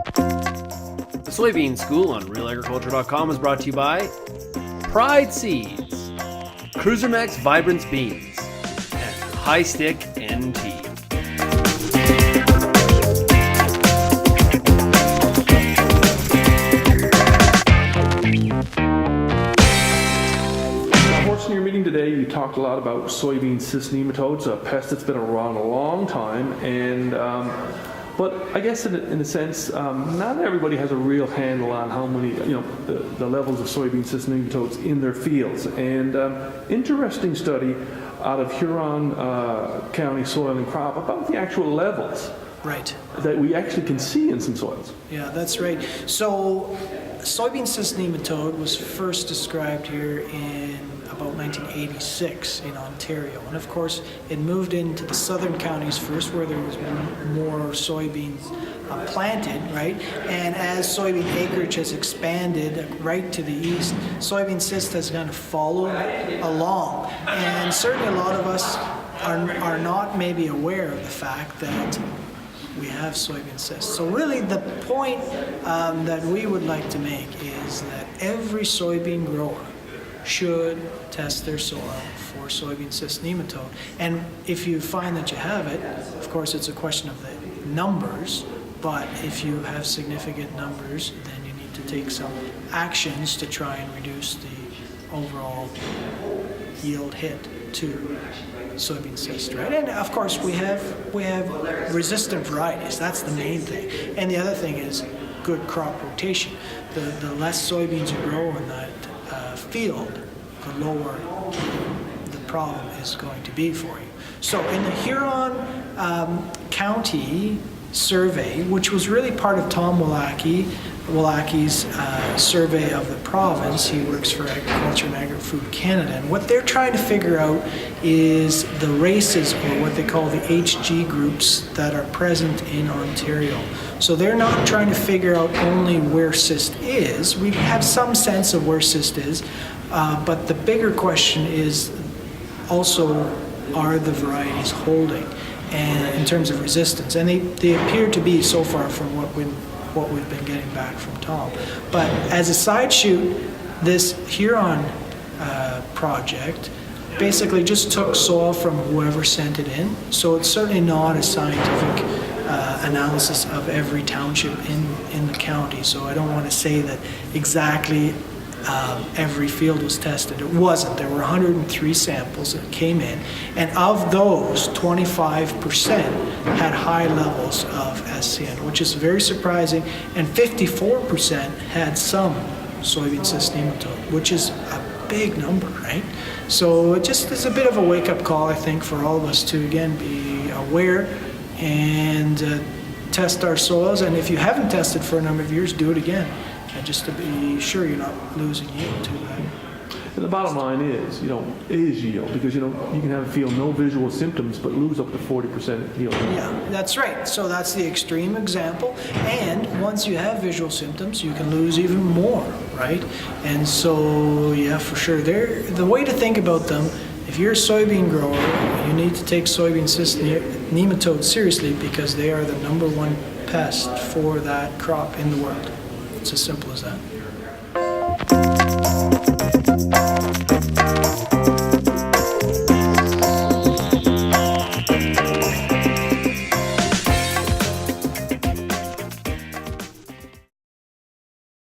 The Soybean School on RealAgriculture.com is brought to you by Pride Seeds, Cruiser Max Vibrance Beans, and High Stick NT. In your meeting today, you talked a lot about soybean cyst nematodes, a pest that's been around a long time, and but I guess in a sense, not everybody has a real handle on how many, the levels of soybean cyst nematodes in their fields. And interesting study out of Huron County Soil and Crop about the actual levels. Right. That we actually can see in some soils. Yeah, that's right. So, soybean cyst nematode was first described here in about 1986 in Ontario. And of course, it moved into the southern counties first, where there was more soybeans planted, right? And as soybean acreage has expanded right to the east, soybean cyst has kind of followed along. And certainly a lot of us are not maybe aware of the fact that we have soybean cysts. So really the point that we would like to make is that every soybean grower should test their soil for soybean cyst nematode. And if you find that you have it, of course it's a question of the numbers, but if you have significant numbers, then you need to take some actions to try and reduce the overall yield hit to soybean cyst, right? And of course we have resistant varieties. That's the main thing. And the other thing is good crop rotation. The less soybeans you grow in that field, the lower the problem is going to be for you. So in the Huron County survey, which was really part of Tom Wolaki's survey of the province. He works for Agriculture and Agri-Food Canada, and what they're trying to figure out is the races, or what they call the HG groups, that are present in Ontario. So they're not trying to figure out only where cyst is. We have some sense of where cyst is, but the bigger question is also, are the varieties holding, and in terms of resistance? And they appear to be, so far, from what we've been getting back from Tom. But as a side shoot, this Huron project basically just took soil from whoever sent it in. So it's certainly not a scientific analysis of every township in the county. So I don't want to say that exactly every field was tested. It wasn't. There were 103 samples that came in, and of those, 25% had high levels of SCN, which is very surprising, and 54% had some soybean cyst nematode, which is a big number, right? So it just is a bit of a wake-up call, I think, for all of us to, again, be aware and test our soils. And if you haven't tested for a number of years, do it again, just to be sure you're not losing yield too bad. And the bottom line is yield, because you can feel no visual symptoms but lose up to 40% yield. Yeah, that's right. So that's the extreme example. And once you have visual symptoms, you can lose even more, right? And so, yeah, for sure. The way to think about them, if you're a soybean grower, you need to take soybean cyst nematode seriously, because they are the #1 pest for that crop in the world. It's as simple as that.